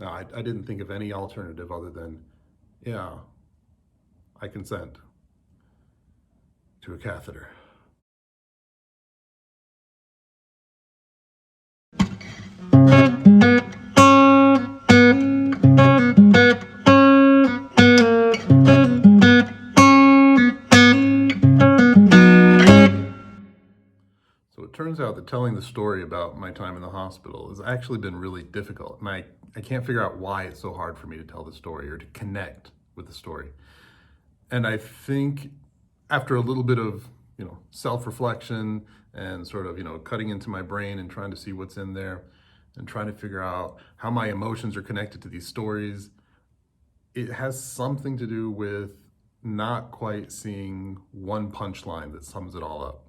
No, I didn't think of any alternative other than, yeah, I consent to a catheter. So it turns out that telling the story about my time in the hospital has actually been really difficult. And I can't figure out why it's so hard for me to tell the story or to connect with the story. And I think after a little bit of, self-reflection and sort of, cutting into my brain and trying to see what's in there and trying to figure out how my emotions are connected to these stories, it has something to do with not quite seeing one punchline that sums it all up.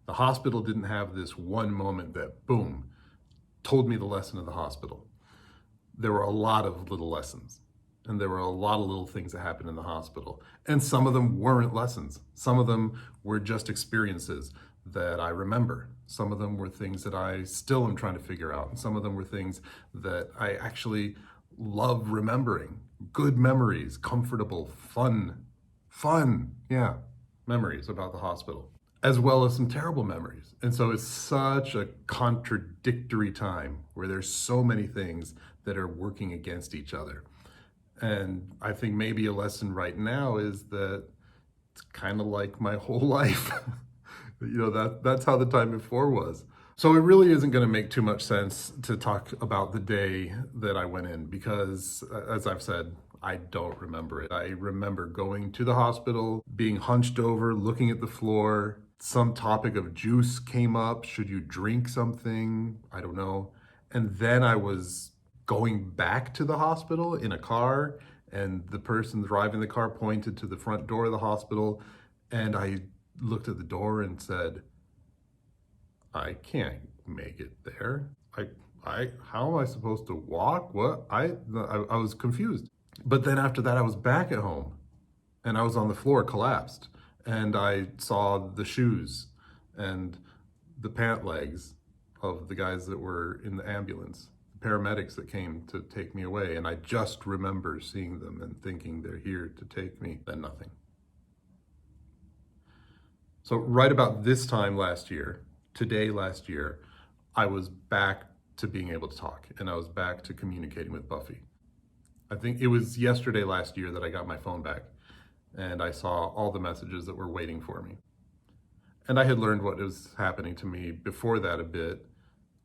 The hospital didn't have this one moment that, boom, told me the lesson of the hospital. There were a lot of little lessons, and there were a lot of little things that happened in the hospital. And some of them weren't lessons. Some of them were just experiences that I remember. Some of them were things that I still am trying to figure out. And some of them were things that I actually love remembering. Good memories, comfortable, fun, yeah, memories about the hospital, as well as some terrible memories. And so it's such a contradictory time where there's so many things that are working against each other. And I think maybe a lesson right now is that it's kind of like my whole life. That's how the time before was. So it really isn't going to make too much sense to talk about the day that I went in because, as I've said, I don't remember it. I remember going to the hospital, being hunched over, looking at the floor. Some topic of juice came up. Should you drink something? I don't know. And then I was going back to the hospital in a car, and the person driving the car pointed to the front door of the hospital, and I looked at the door and said, I can't make it there. How am I supposed to walk? What? I was confused. But then after that, I was back at home and I was on the floor collapsed, and I saw the shoes and the pant legs of the guys that were in the ambulance, the paramedics that came to take me away. And I just remember seeing them and thinking they're here to take me, then nothing. So right about this time last year, last year, I was back to being able to talk, and I was back to communicating with Buffy. I think it was yesterday last year that I got my phone back, and I saw all the messages that were waiting for me. And I had learned what was happening to me before that a bit,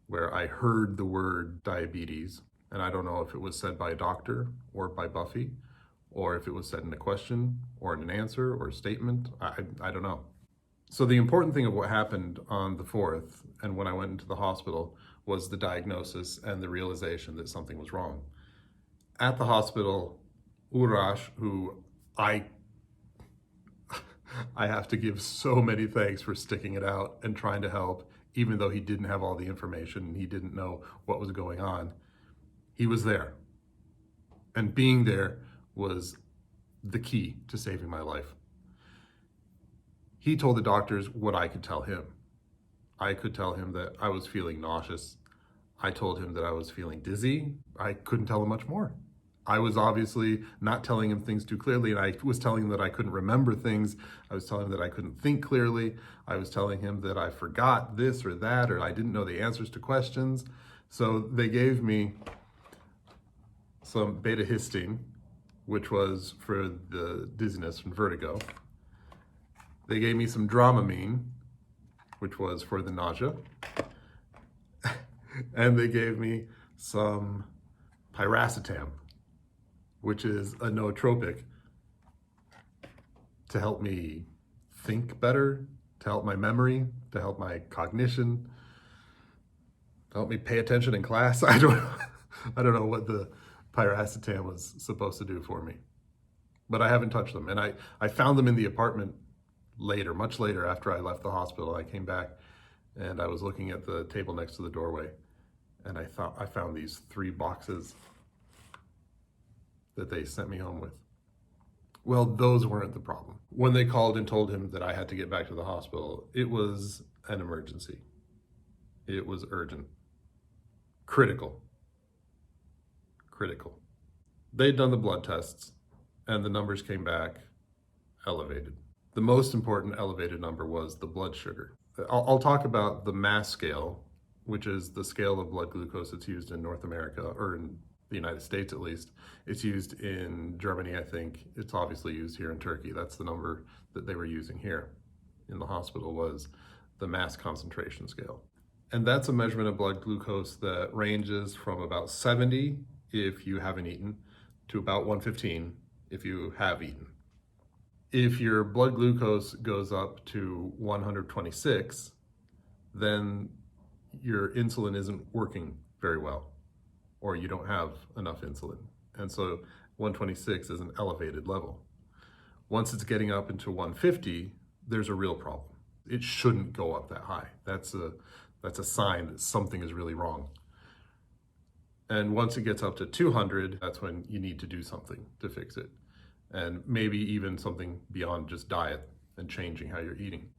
where I heard the word diabetes, and I don't know if it was said by a doctor or by Buffy, or if it was said in a question or in an answer or a statement. I don't know. So the important thing of what happened on the 4th and when I went into the hospital was the diagnosis and the realization that something was wrong. At the hospital, Urash, who I have to give so many thanks for sticking it out and trying to help, even though he didn't have all the information and he didn't know what was going on. He was there. And being there was the key to saving my life. He told the doctors what I could tell him. I could tell him that I was feeling nauseous. I told him that I was feeling dizzy. I couldn't tell him much more. I was obviously not telling him things too clearly, and I was telling him that I couldn't remember things. I was telling him that I couldn't think clearly. I was telling him that I forgot this or that, or I didn't know the answers to questions. So they gave me some beta-histine, which was for the dizziness and vertigo. They gave me some Dramamine, which was for the nausea. And they gave me some piracetam, which is a nootropic, to help me think better, to help my memory, to help my cognition, to help me pay attention in class. I don't know what the piracetam was supposed to do for me, but I haven't touched them. And I found them in the apartment later, much later after I left the hospital. I came back and I was looking at the table next to the doorway, and I found these 3 boxes that they sent me home with. Well, those weren't the problem. When they called and told him that I had to get back to the hospital, it was an emergency. It was urgent, critical. critical. They'd done the blood tests and the numbers came back elevated. The most important elevated number was the blood sugar. I'll talk about the mass scale, which is the scale of blood glucose that's used in North America, or in the United States at least. It's used in Germany, I think. It's obviously used here in Turkey. That's the number that they were using here in the hospital, was the mass concentration scale. And that's a measurement of blood glucose that ranges from about 70 if you haven't eaten to about 115 if you have eaten. If your blood glucose goes up to 126, then your insulin isn't working very well, or you don't have enough insulin. And so 126 is an elevated level. Once it's getting up into 150, there's a real problem. It shouldn't go up that high. That's a sign that something is really wrong. And once it gets up to 200, that's when you need to do something to fix it. And maybe even something beyond just diet and changing how you're eating.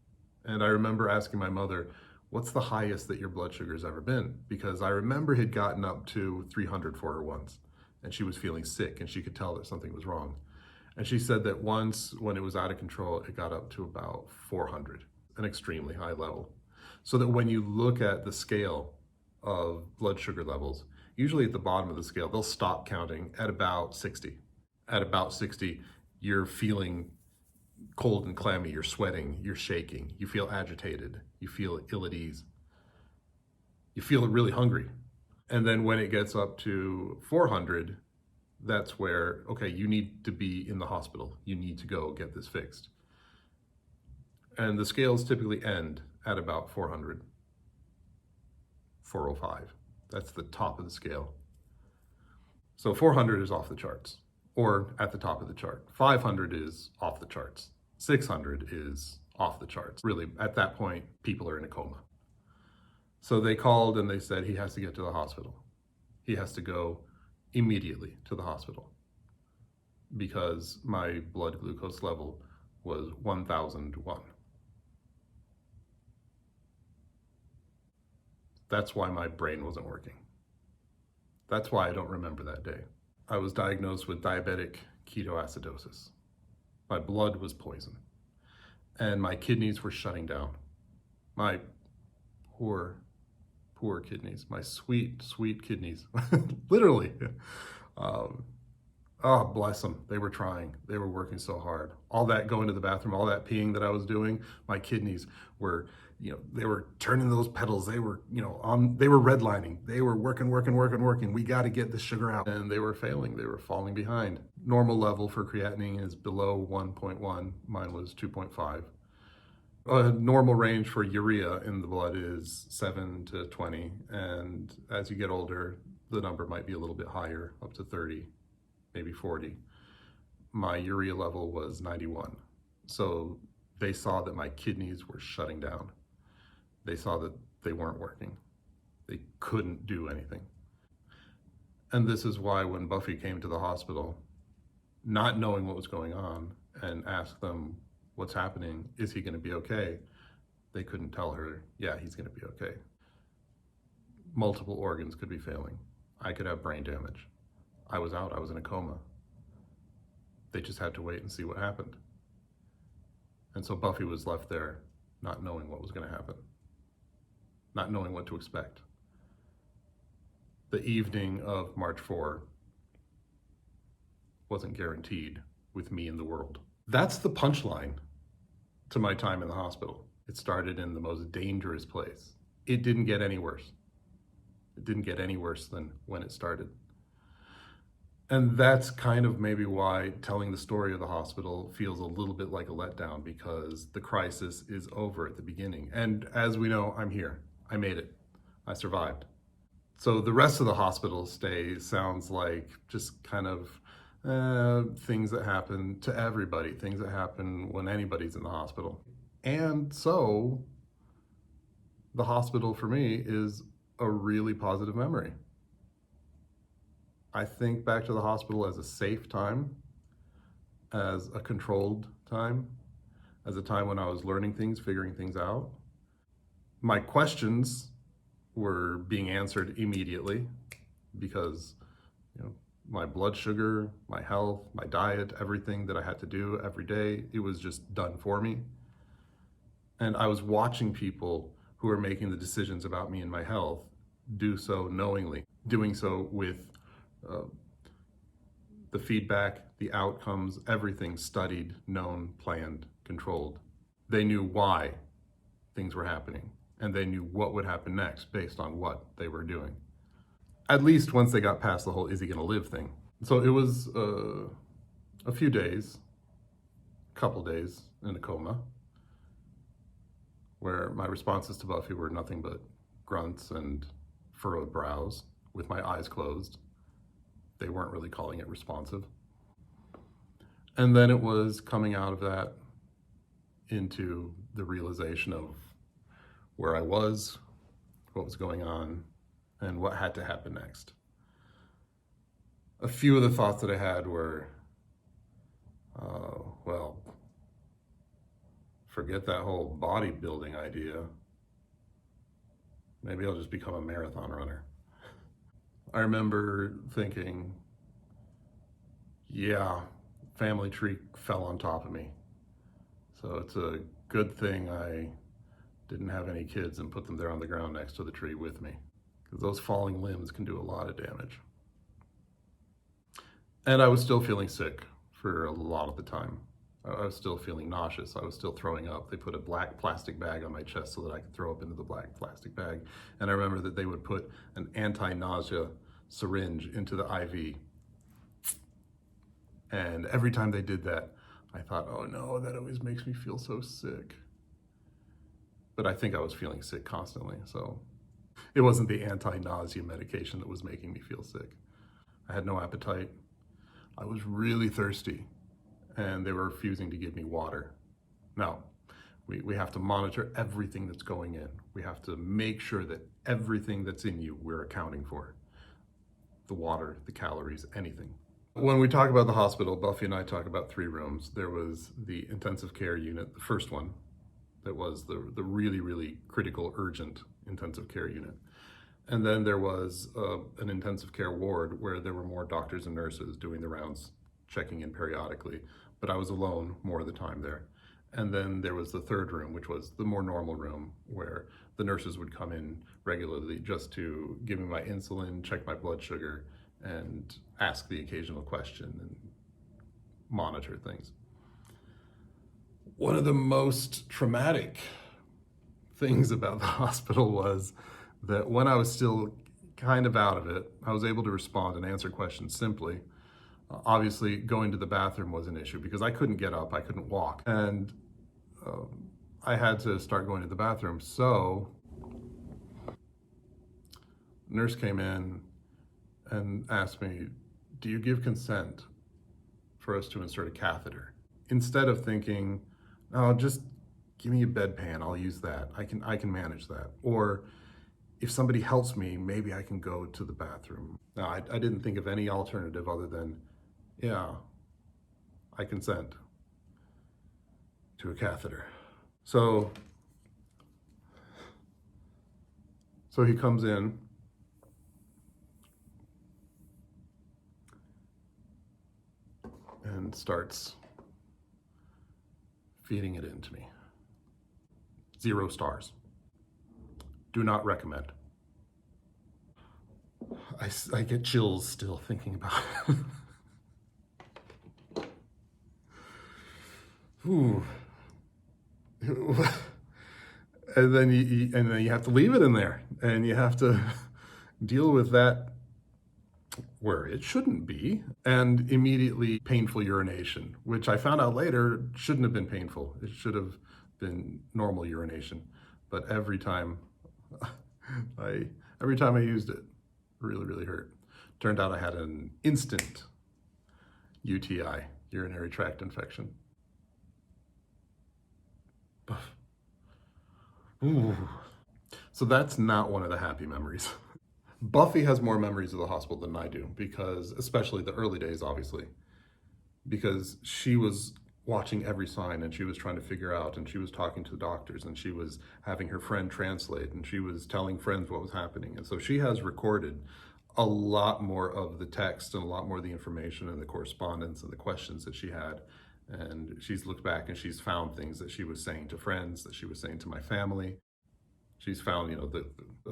And I remember asking my mother, what's the highest that your blood sugar's ever been? Because I remember it had gotten up to 300 for her once, and she was feeling sick and she could tell that something was wrong. And she said that once, when it was out of control, it got up to about 400, an extremely high level. So that when you look at the scale of blood sugar levels, usually at the bottom of the scale, they'll stop counting at about 60. At about 60, you're feeling cold and clammy, you're sweating, you're shaking, you feel agitated, you feel ill at ease, you feel really hungry. And then when it gets up to 400, that's where, okay, you need to be in the hospital. You need to go get this fixed. And the scales typically end at about 400, 405. That's the top of the scale. So 400 is off the charts, or at the top of the chart. 500 is off the charts. 600 is off the charts. Really, at that point, people are in a coma. So they called and they said he has to get to the hospital. He has to go immediately to the hospital because my blood glucose level was 1001. That's why my brain wasn't working. That's why I don't remember that day. I was diagnosed with diabetic ketoacidosis. My blood was poison, and my kidneys were shutting down. My poor kidneys, my sweet kidneys, literally. Oh, bless them. They were trying. They were working so hard. All that going to the bathroom, all that peeing that I was doing, my kidneys were, they were turning those pedals. They were, they were redlining. They were working. We got to get the sugar out. And they were failing. They were falling behind. Normal level for creatinine is below 1.1. Mine was 2.5. A normal range for urea in the blood is 7 to 20. And as you get older, the number might be a little bit higher, up to 30. Maybe 40. My urea level was 91. So they saw that my kidneys were shutting down. They saw that they weren't working. They couldn't do anything. And this is why when Buffy came to the hospital, not knowing what was going on, and asked them, what's happening? Is he going to be okay? They couldn't tell her, yeah, he's going to be okay. Multiple organs could be failing. I could have brain damage. I was out, I was in a coma. They just had to wait and see what happened. And so Buffy was left there not knowing what was going to happen, not knowing what to expect. The evening of March 4 wasn't guaranteed with me in the world. That's the punchline to my time in the hospital. It started in the most dangerous place. It didn't get any worse. It didn't get any worse than when it started. And that's kind of maybe why telling the story of the hospital feels a little bit like a letdown, because the crisis is over at the beginning. And as we know, I'm here. I made it. I survived. So the rest of the hospital stay sounds like just kind of things that happen to everybody, things that happen when anybody's in the hospital. And so the hospital for me is a really positive memory. I think back to the hospital as a safe time, as a controlled time, as a time when I was learning things, figuring things out. My questions were being answered immediately because my blood sugar, my health, my diet, everything that I had to do every day, it was just done for me. And I was watching people who were making the decisions about me and my health do so knowingly, doing so with uh, the feedback, the outcomes, everything studied, known, planned, controlled. They knew why things were happening, and they knew what would happen next based on what they were doing. At least once they got past the whole is he gonna live thing. So it was a few days, couple days in a coma, where my responses to Buffy were nothing but grunts and furrowed brows with my eyes closed. They weren't really calling it responsive. And then it was coming out of that into the realization of where I was, what was going on, and what had to happen next. A few of the thoughts that I had were, well, forget that whole bodybuilding idea. Maybe I'll just become a marathon runner. I remember thinking, yeah, family tree fell on top of me. So it's a good thing I didn't have any kids and put them there on the ground next to the tree with me, because those falling limbs can do a lot of damage. And I was still feeling sick for a lot of the time. I was still feeling nauseous. I was still throwing up. They put a black plastic bag on my chest so that I could throw up into the black plastic bag. And I remember that they would put an anti-nausea syringe into the IV. And every time they did that, I thought, oh no, that always makes me feel so sick. But I think I was feeling sick constantly, so it wasn't the anti-nausea medication that was making me feel sick. I had no appetite. I was really thirsty, and they were refusing to give me water. Now, we have to monitor everything that's going in. We have to make sure that everything that's in you, we're accounting for. The water, the calories, anything. When we talk about the hospital, Buffy and I talk about 3 rooms. There was the intensive care unit, the first one, that was the really, really critical, urgent intensive care unit. And then there was an intensive care ward where there were more doctors and nurses doing the rounds, checking in periodically, but I was alone more of the time there. And then there was the 3rd room, which was the more normal room, where the nurses would come in regularly just to give me my insulin, check my blood sugar, and ask the occasional question and monitor things. One of the most traumatic things about the hospital was that when I was still kind of out of it, I was able to respond and answer questions simply. Obviously, going to the bathroom was an issue because I couldn't get up, I couldn't walk, and I had to start going to the bathroom. So, a nurse came in and asked me, do you give consent for us to insert a catheter? Instead of thinking, oh, just give me a bedpan, I'll use that. I can manage that. Or if somebody helps me, maybe I can go to the bathroom. Now, I didn't think of any alternative other than, yeah, I consent to a catheter. So he comes in and starts feeding it into me. 0 stars. Do not recommend. I get chills still thinking about it. Ooh. And then you have to leave it in there, and you have to deal with that where it shouldn't be, and immediately painful urination, which I found out later shouldn't have been painful. It should have been normal urination. But every time I used it, really, really hurt. Turned out I had an instant UTI, urinary tract infection. Ooh. So that's not one of the happy memories. Buffy has more memories of the hospital than I do, because, especially the early days, obviously, because she was watching every sign and she was trying to figure out, and she was talking to the doctors, and she was having her friend translate, and she was telling friends what was happening. And so she has recorded a lot more of the text and a lot more of the information and the correspondence and the questions that she had. And she's looked back and she's found things that she was saying to friends, that she was saying to my family. She's found,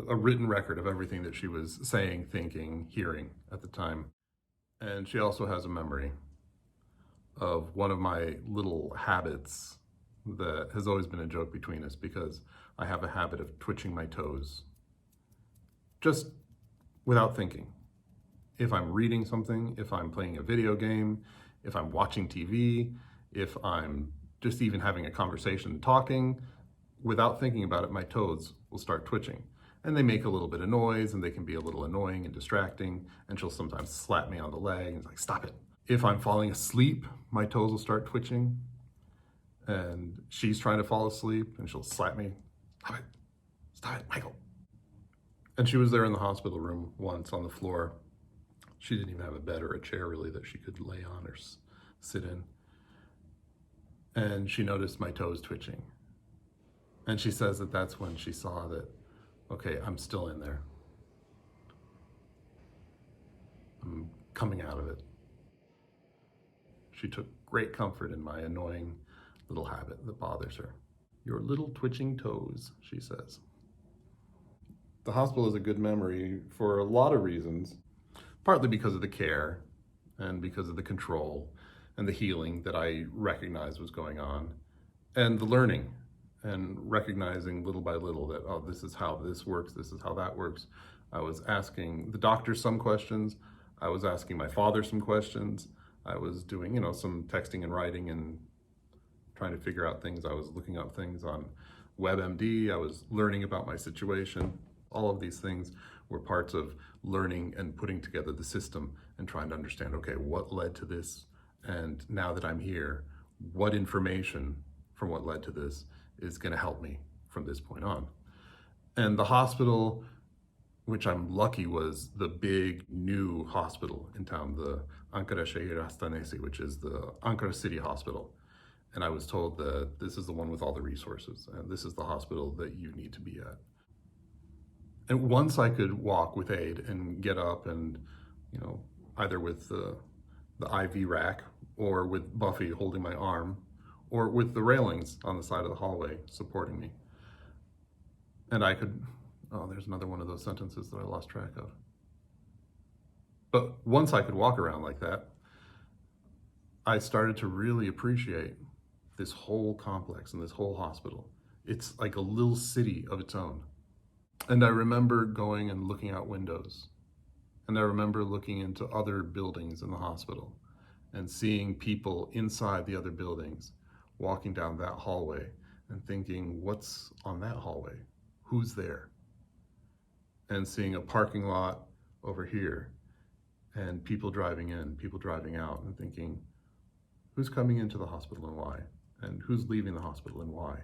a written record of everything that she was saying, thinking, hearing at the time. And she also has a memory of one of my little habits that has always been a joke between us, because I have a habit of twitching my toes just without thinking. If I'm reading something, if I'm playing a video game, if I'm watching TV, if I'm just even having a conversation, talking, without thinking about it, my toes will start twitching. And they make a little bit of noise and they can be a little annoying and distracting. And she'll sometimes slap me on the leg and it's like, stop it. If I'm falling asleep, my toes will start twitching. And she's trying to fall asleep and she'll slap me. Stop it, Michael. And she was there in the hospital room once on the floor. She didn't even have a bed or a chair really that she could lay on or sit in. And she noticed my toes twitching. And she says that that's when she saw that, okay, I'm still in there. I'm coming out of it. She took great comfort in my annoying little habit that bothers her. Your little twitching toes, she says. The hospital is a good memory for a lot of reasons, partly because of the care and because of the control and the healing that I recognized was going on, and the learning and recognizing little by little that, oh, this is how this works, this is how that works. I was asking the doctor some questions, I was asking my father some questions, I was doing, some texting and writing and trying to figure out things. I was looking up things on WebMD, I was learning about my situation. All of these things were parts of learning and putting together the system and trying to understand, okay, what led to this? And now that I'm here, what information from what led to this is going to help me from this point on? And the hospital, which I'm lucky was the big new hospital in town, the Ankara Şehir Hastanesi, which is the Ankara City Hospital. And I was told that this is the one with all the resources, and this is the hospital that you need to be at. And once I could walk with aid and get up and, either with the IV rack or with Buffy holding my arm or with the railings on the side of the hallway supporting me. And I could, there's another one of those sentences that I lost track of. But once I could walk around like that, I started to really appreciate this whole complex and this whole hospital. It's like a little city of its own. And I remember going and looking out windows. And I remember looking into other buildings in the hospital and seeing people inside the other buildings, walking down that hallway and thinking, what's on that hallway? Who's there? And seeing a parking lot over here and people driving in, people driving out, and thinking, who's coming into the hospital and why? And who's leaving the hospital and why?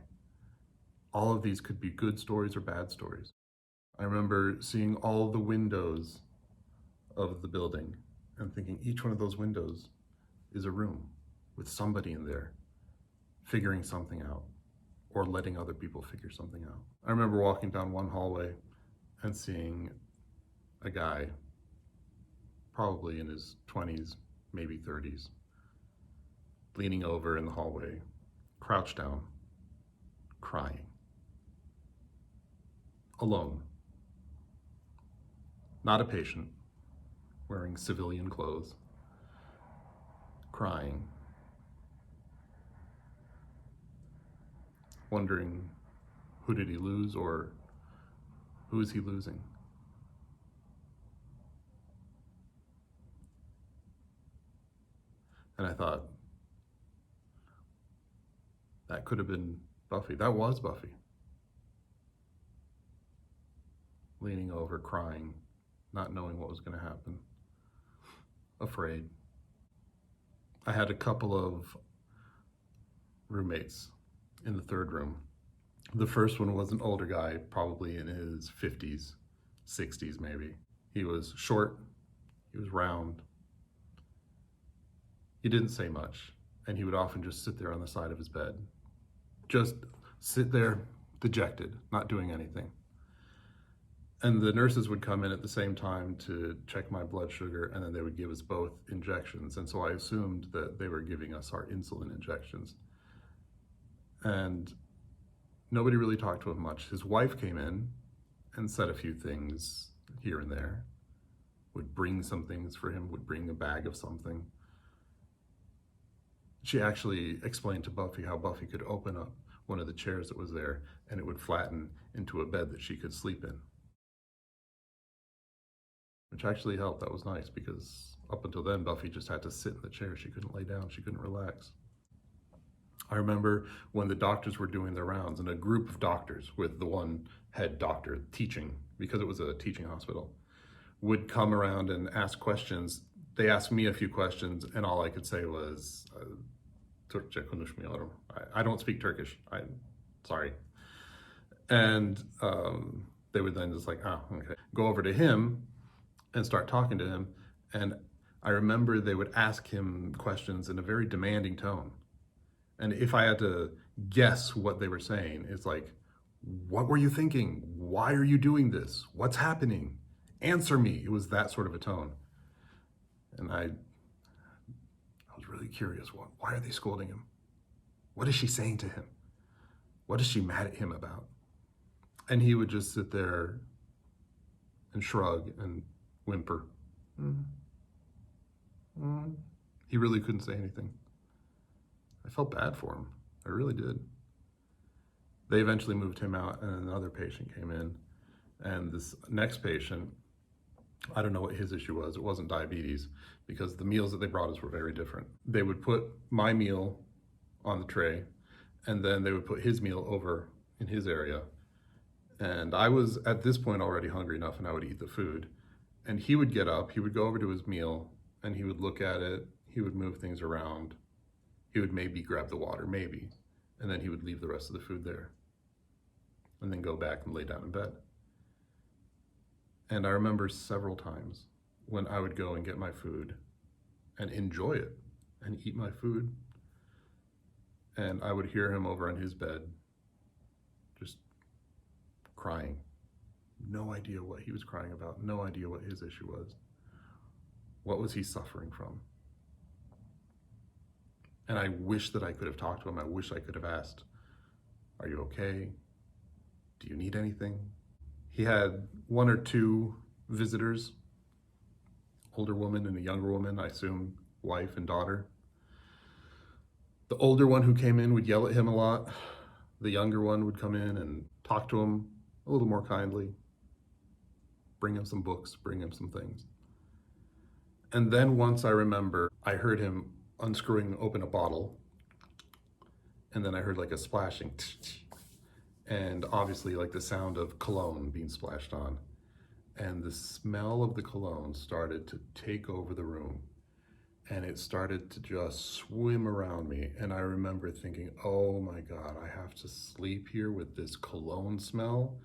All of these could be good stories or bad stories. I remember seeing all the windows of the building and thinking each one of those windows is a room with somebody in there figuring something out or letting other people figure something out. I remember walking down one hallway and seeing a guy, probably in his 20s, maybe 30s, leaning over in the hallway, crouched down, crying, alone. Not a patient, wearing civilian clothes, crying, wondering who did he lose or who is he losing? And I thought, that could have been Buffy. That was Buffy. Leaning over, crying, not knowing what was going to happen, afraid. I had a couple of roommates in the third room. The first one was an older guy, probably in his 50s, 60s maybe. He was short, he was round. He didn't say much, and he would often just sit there on the side of his bed. Just sit there, dejected, not doing anything. And the nurses would come in at the same time to check my blood sugar, and then they would give us both injections. And so I assumed that they were giving us our insulin injections. And nobody really talked to him much. His wife came in and said a few things here and there, would bring some things for him, would bring a bag of something. She actually explained to Buffy how Buffy could open up one of the chairs that was there and it would flatten into a bed that she could sleep in. Which actually helped. That was nice, because up until then, Buffy just had to sit in the chair. She couldn't lay down. She couldn't relax. I remember when the doctors were doing their rounds, and a group of doctors with the one head doctor teaching, because it was a teaching hospital, would come around and ask questions. They asked me a few questions, and all I could say was, Türkçe konuşmuyorum. I don't speak Turkish. I'm sorry. And they would then just like, okay. Go over to him and start talking to him. And I remember they would ask him questions in a very demanding tone. And if I had to guess what they were saying, it's like, what were you thinking? Why are you doing this? What's happening? Answer me. It was that sort of a tone. And I was really curious. Why are they scolding him? What is she saying to him? What is she mad at him about? And he would just sit there and shrug and whimper. He really couldn't say anything. I felt bad for him. I really did. They eventually moved him out, and another patient came in. And this next patient, I don't know what his issue was. It wasn't diabetes, because the meals that they brought us were very different. They would put my meal on the tray, and then they would put his meal over in his area. And I was at this point already hungry enough, and I would eat the food. And he would get up, he would go over to his meal, and he would look at it, he would move things around. He would maybe grab the water, maybe, and then he would leave the rest of the food there and then go back and lay down in bed. And I remember several times when I would go and get my food and enjoy it and eat my food, and I would hear him over on his bed just crying. No idea what he was crying about, no idea what his issue was. What was he suffering from? And I wish that I could have talked to him. I wish I could have asked, are you okay? Do you need anything? He had one or two visitors, older woman and a younger woman, I assume wife and daughter. The older one who came in would yell at him a lot. The younger one would come in and talk to him a little more kindly, bring him some books, bring him some things. And then once I remember, I heard him unscrewing open a bottle, and then I heard like a splashing, and obviously like the sound of cologne being splashed on, and the smell of the cologne started to take over the room, and it started to just swim around me. And I remember thinking, oh my God, I have to sleep here with this cologne smell.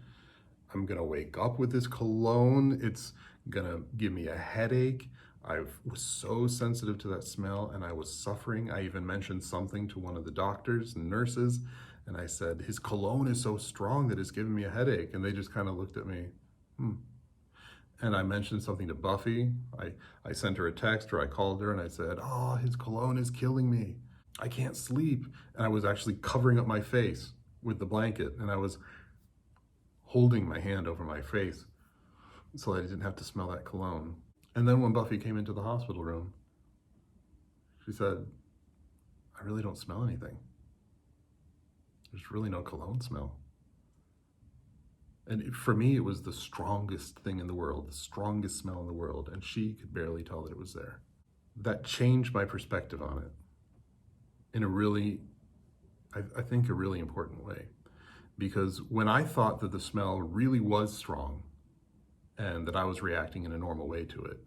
I'm gonna wake up with this cologne. It's gonna give me a headache. I was so sensitive to that smell, and I was suffering. I even mentioned something to one of the doctors and nurses, and I said, his cologne is so strong that it's giving me a headache. And they just kind of looked at me. And I mentioned something to Buffy. I sent her a text, or I called her and I said, oh, his cologne is killing me. I can't sleep. And I was actually covering up my face with the blanket, and I was holding my hand over my face so I didn't have to smell that cologne. And then when Buffy came into the hospital room, she said, I really don't smell anything. There's really no cologne smell. And for me, it was the strongest thing in the world, the strongest smell in the world, and she could barely tell that it was there. That changed my perspective on it in a really, I think, a really important way. Because when I thought that the smell really was strong and that I was reacting in a normal way to it,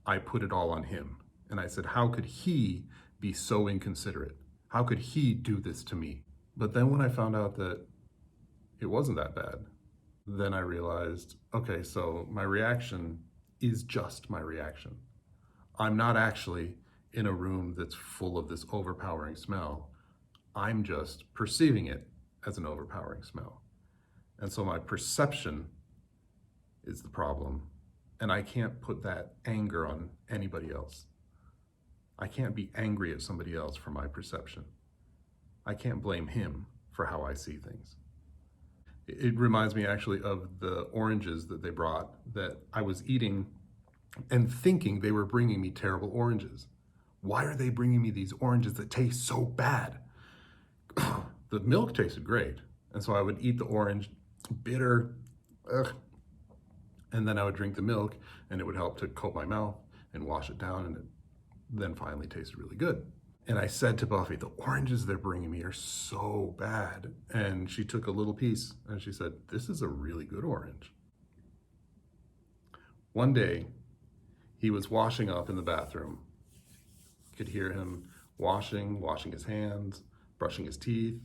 I put it all on him. And I said, how could he be so inconsiderate? How could he do this to me? But then when I found out that it wasn't that bad, then I realized, okay, so my reaction is just my reaction. I'm not actually in a room that's full of this overpowering smell. I'm just perceiving it as an overpowering smell. And so my perception is the problem. And I can't put that anger on anybody else. I can't be angry at somebody else for my perception. I can't blame him for how I see things. It reminds me actually of the oranges that they brought that I was eating and thinking they were bringing me terrible oranges. Why are they bringing me these oranges that taste so bad? The milk tasted great. And so I would eat the orange, bitter, and then I would drink the milk and it would help to coat my mouth and wash it down, and it then finally tasted really good. And I said to Buffy, the oranges they're bringing me are so bad. And she took a little piece and she said, this is a really good orange. One day, he was washing up in the bathroom. Could hear him washing his hands, brushing his teeth,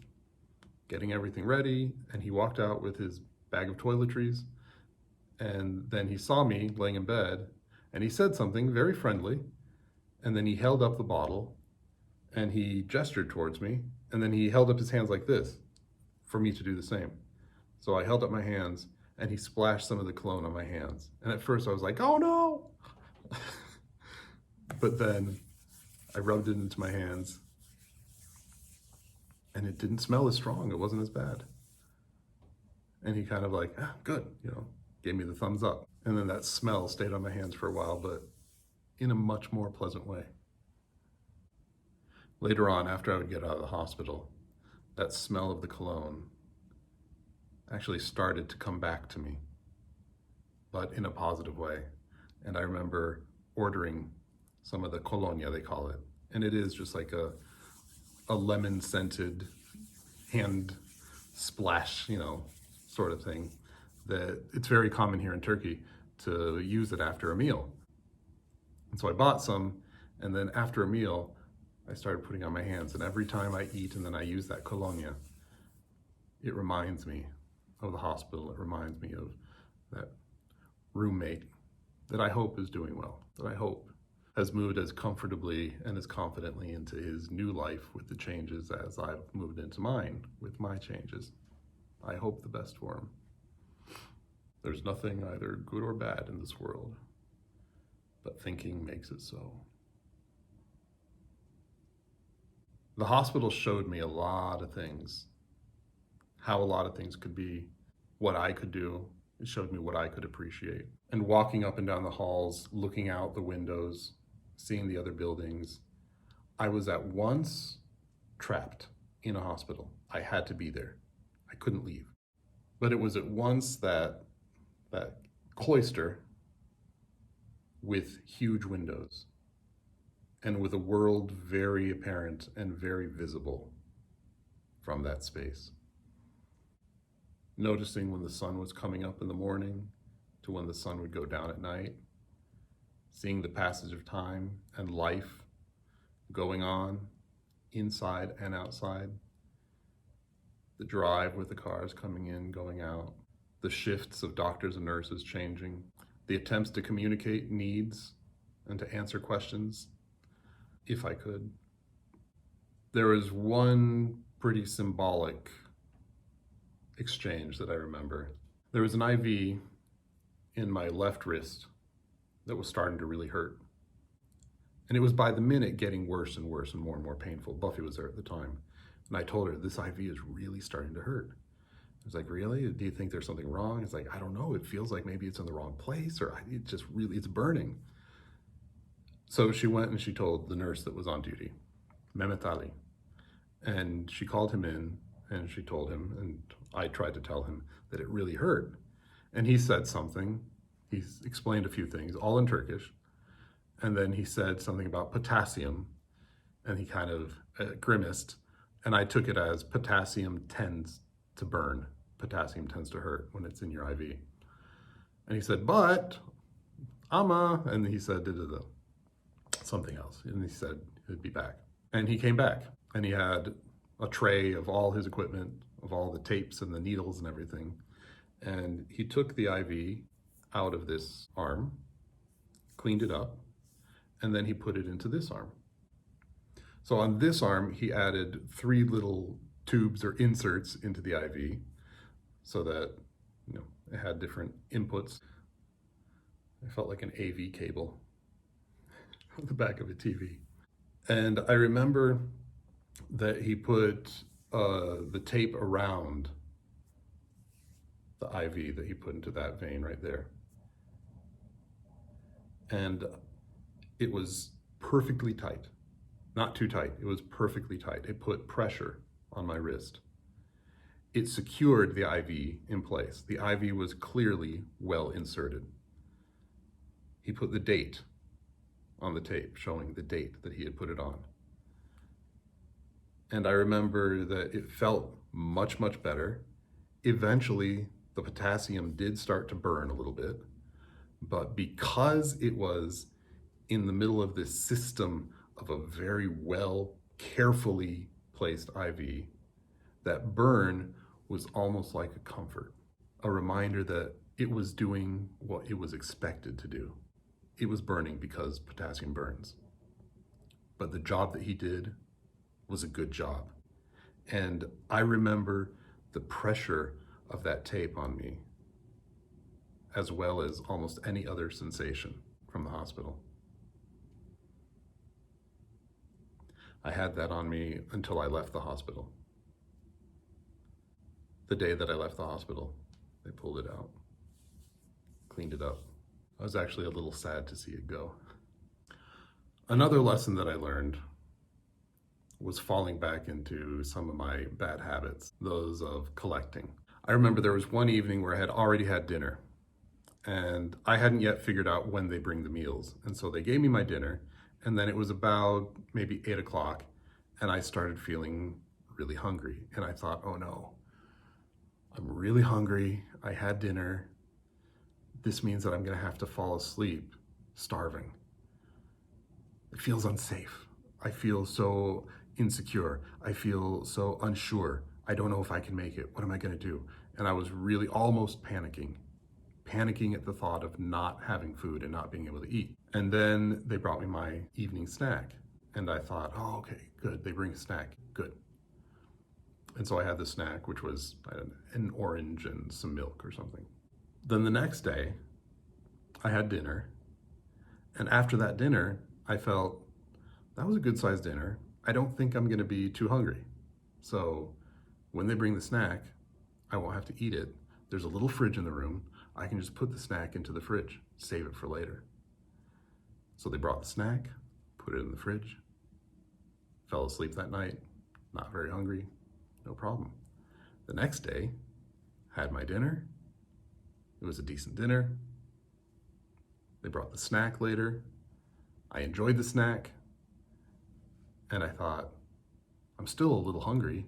getting everything ready. And he walked out with his bag of toiletries. And then he saw me laying in bed and he said something very friendly. And then he held up the bottle and he gestured towards me. And then he held up his hands like this for me to do the same. So I held up my hands and he splashed some of the cologne on my hands. And at first I was like, oh no. But then I rubbed it into my hands and it didn't smell as strong. It wasn't as bad. And he kind of like, good, gave me the thumbs up. And then that smell stayed on my hands for a while, but in a much more pleasant way. Later on, after I would get out of the hospital, that smell of the cologne actually started to come back to me, but in a positive way. And I remember ordering some of the colonia, they call it. And it is just like a lemon scented hand splash, sort of thing, that it's very common here in Turkey to use it after a meal. And so I bought some, and then after a meal, I started putting on my hands. And every time I eat and then I use that colonia, it reminds me of the hospital. It reminds me of that roommate that I hope is doing well, that I hope has moved as comfortably and as confidently into his new life with the changes as I've moved into mine with my changes. I hope the best for him. There's nothing either good or bad in this world, but thinking makes it so. The hospital showed me a lot of things, how a lot of things could be, what I could do. It showed me what I could appreciate. And walking up and down the halls, looking out the windows, seeing the other buildings, I was at once trapped in a hospital. I had to be there. I couldn't leave. But it was at once that cloister with huge windows and with a world very apparent and very visible from that space. Noticing when the sun was coming up in the morning to when the sun would go down at night, seeing the passage of time and life going on inside and outside, the drive with the cars coming in, going out, the shifts of doctors and nurses changing, the attempts to communicate needs and to answer questions, if I could. There was one pretty symbolic exchange that I remember. There was an IV in my left wrist that was starting to really hurt. And it was by the minute getting worse and worse and more painful. Buffy was there at the time. And I told her, this IV is really starting to hurt. I was like, really? Do you think there's something wrong? It's like, I don't know. It feels like maybe it's in the wrong place, or it's burning. So she went and she told the nurse that was on duty, Mehmet Ali. And she called him in and she told him, and I tried to tell him that it really hurt. And he said something. He explained a few things, all in Turkish. And then he said something about potassium, and he kind of grimaced. And I took it as potassium tends to burn. Potassium tends to hurt when it's in your IV. And he said, but, ama, and he said, something else. And he said he'd be back. And he came back, and he had a tray of all his equipment, of all the tapes and the needles and everything. And he took the IV out of this arm, cleaned it up, and then he put it into this arm. So on this arm, he added 3 little tubes or inserts into the IV so that it had different inputs. I felt like an AV cable on the back of a TV. And I remember that he put the tape around the IV that he put into that vein right there. And it was perfectly tight. Not too tight, it was perfectly tight. It put pressure on my wrist. It secured the IV in place. The IV was clearly well inserted. He put the date on the tape, showing the date that he had put it on. And I remember that it felt much, much better. Eventually, the potassium did start to burn a little bit, but because it was in the middle of this system of a very well, carefully placed IV, that burn was almost like a comfort, a reminder that it was doing what it was expected to do. It was burning because potassium burns. But the job that he did was a good job. And I remember the pressure of that tape on me, as well as almost any other sensation from the hospital. I had that on me until I left the hospital. The day that I left the hospital, they pulled it out, cleaned it up. I was actually a little sad to see it go. Another lesson that I learned was falling back into some of my bad habits, those of collecting. I remember there was one evening where I had already had dinner, and I hadn't yet figured out when they bring the meals. And so they gave me my dinner, and then it was about maybe 8 o'clock, and I started feeling really hungry. And I thought, oh no, I'm really hungry. I had dinner. This means that I'm gonna have to fall asleep starving. It feels unsafe. I feel so insecure. I feel so unsure. I don't know if I can make it. What am I gonna do? And I was really almost panicking at the thought of not having food and not being able to eat. And then they brought me my evening snack. And I thought, oh, okay, good. They bring a snack, good. And so I had the snack, which was an orange and some milk or something. Then the next day, I had dinner. And after that dinner, I felt that was a good sized dinner. I don't think I'm gonna be too hungry. So when they bring the snack, I won't have to eat it. There's a little fridge in the room. I can just put the snack into the fridge, save it for later. So they brought the snack, put it in the fridge, fell asleep that night, not very hungry, no problem. The next day, had my dinner. It was a decent dinner. They brought the snack later. I enjoyed the snack. And I thought, I'm still a little hungry.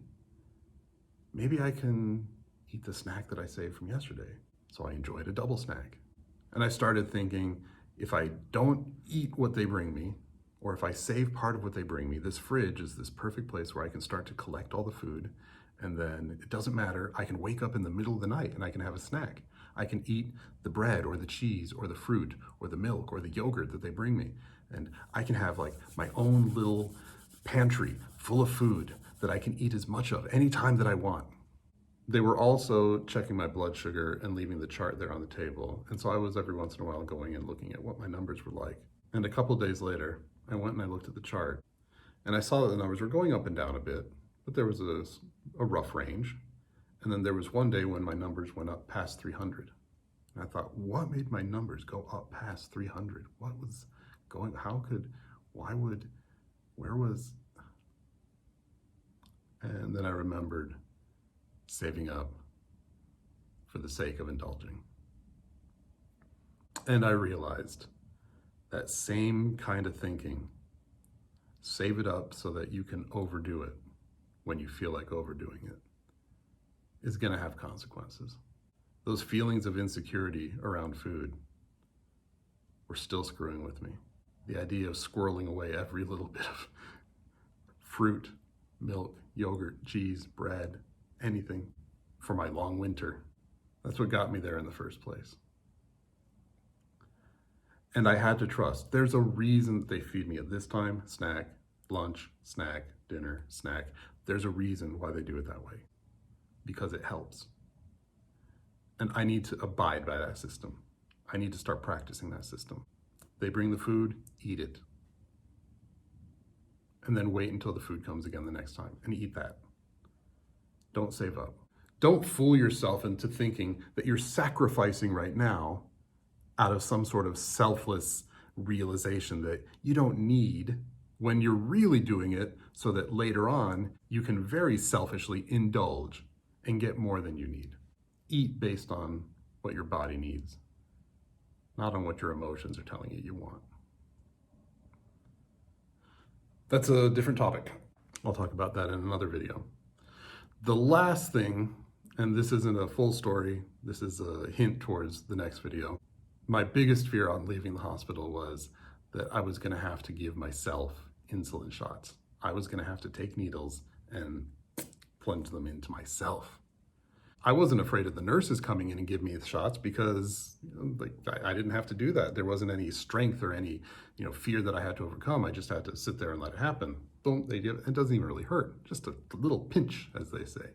Maybe I can eat the snack that I saved from yesterday. So I enjoyed a double snack. And I started thinking, if I don't eat what they bring me, or if I save part of what they bring me, this fridge is this perfect place where I can start to collect all the food. And then it doesn't matter, I can wake up in the middle of the night and I can have a snack. I can eat the bread or the cheese or the fruit or the milk or the yogurt that they bring me. And I can have like my own little pantry full of food that I can eat as much of anytime that I want. They were also checking my blood sugar and leaving the chart there on the table. And so I was every once in a while going and looking at what my numbers were like. And a couple days later, I went and I looked at the chart and I saw that the numbers were going up and down a bit, but there was a rough range. And then there was one day when my numbers went up past 300. And I thought, what made my numbers go up past 300? What was going, where was, and then I remembered saving up for the sake of indulging. And I realized that same kind of thinking, save it up so that you can overdo it when you feel like overdoing it, is gonna have consequences. Those feelings of insecurity around food were still screwing with me. The idea of squirreling away every little bit of fruit, milk, yogurt, cheese, bread, anything for my long winter. That's what got me there in the first place. And I had to trust. There's a reason that they feed me at this time, snack, lunch, snack, dinner, snack. There's a reason why they do it that way, because it helps. And I need to abide by that system. I need to start practicing that system. They bring the food, eat it. And then wait until the food comes again the next time and eat that. Don't save up. Don't fool yourself into thinking that you're sacrificing right now out of some sort of selfless realization that you don't need, when you're really doing it so that later on you can very selfishly indulge and get more than you need. Eat based on what your body needs, not on what your emotions are telling you you want. That's a different topic. I'll talk about that in another video. The last thing, and this isn't a full story, this is a hint towards the next video. My biggest fear on leaving the hospital was that I was going to have to give myself insulin shots. I was going to have to take needles and plunge them into myself. I wasn't afraid of the nurses coming in and give me the shots because I didn't have to do that. There wasn't any strength or any fear that I had to overcome. I just had to sit there and let it happen. Boom, they did. It doesn't even really hurt. Just a little pinch, as they say.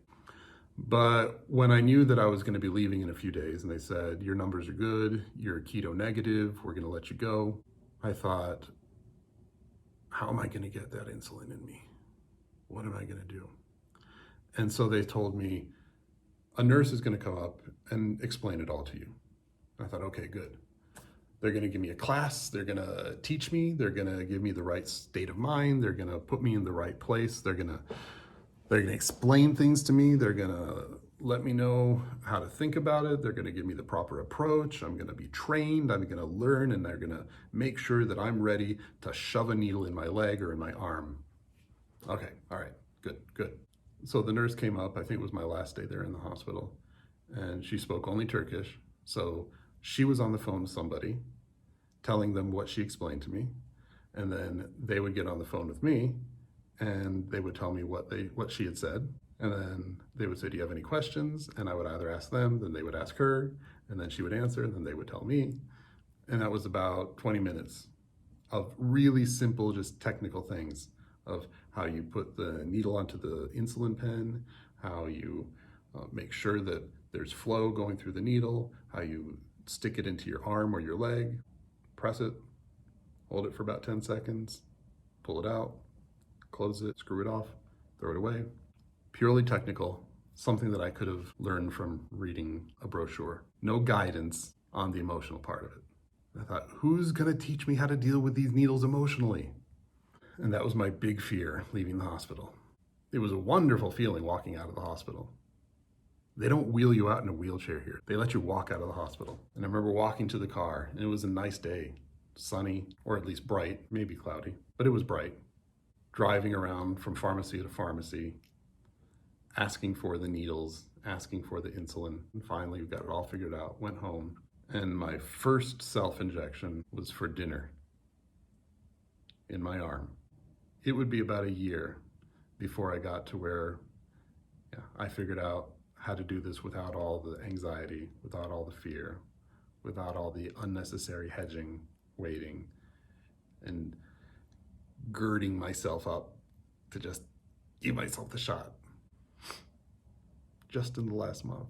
But when I knew that I was going to be leaving in a few days and they said, your numbers are good, you're keto negative, we're going to let you go, I thought, how am I going to get that insulin in me? What am I going to do? And so they told me, a nurse is going to come up and explain it all to you. I thought, okay, good. They're going to give me a class. They're going to teach me. They're going to give me the right state of mind. They're going to put me in the right place. They're going to explain things to me. They're going to let me know how to think about it. They're going to give me the proper approach. I'm going to be trained. I'm going to learn, and they're going to make sure that I'm ready to shove a needle in my leg or in my arm. Okay, all right, good, good. So the nurse came up, I think it was my last day there in the hospital, and she spoke only Turkish. So she was on the phone with somebody, telling them what she explained to me, and then they would get on the phone with me, and they would tell me what she had said, and then they would say, do you have any questions? And I would either ask them, then they would ask her, and then she would answer, and then they would tell me. And that was about 20 minutes of really simple, just technical things of how you put the needle onto the insulin pen, how you make sure that there's flow going through the needle, how you stick it into your arm or your leg, press it, hold it for about 10 seconds, pull it out, close it, screw it off, throw it away. Purely technical, something that I could have learned from reading a brochure. No guidance on the emotional part of it. I thought, who's gonna teach me how to deal with these needles emotionally? And that was my big fear leaving the hospital. It was a wonderful feeling walking out of the hospital. They don't wheel you out in a wheelchair here. They let you walk out of the hospital. And I remember walking to the car, and it was a nice day, sunny, or at least bright, maybe cloudy, but it was bright. Driving around from pharmacy to pharmacy, asking for the needles, asking for the insulin. And finally, we got it all figured out, went home. And my first self-injection was for dinner in my arm. It would be about a year before I got to where I figured out how to do this without all the anxiety, without all the fear, without all the unnecessary hedging, waiting, and girding myself up to just give myself the shot just in the last month.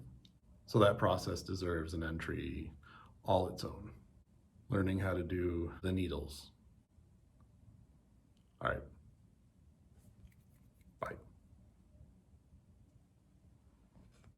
So that process deserves an entry all its own. Learning how to do the needles. All right.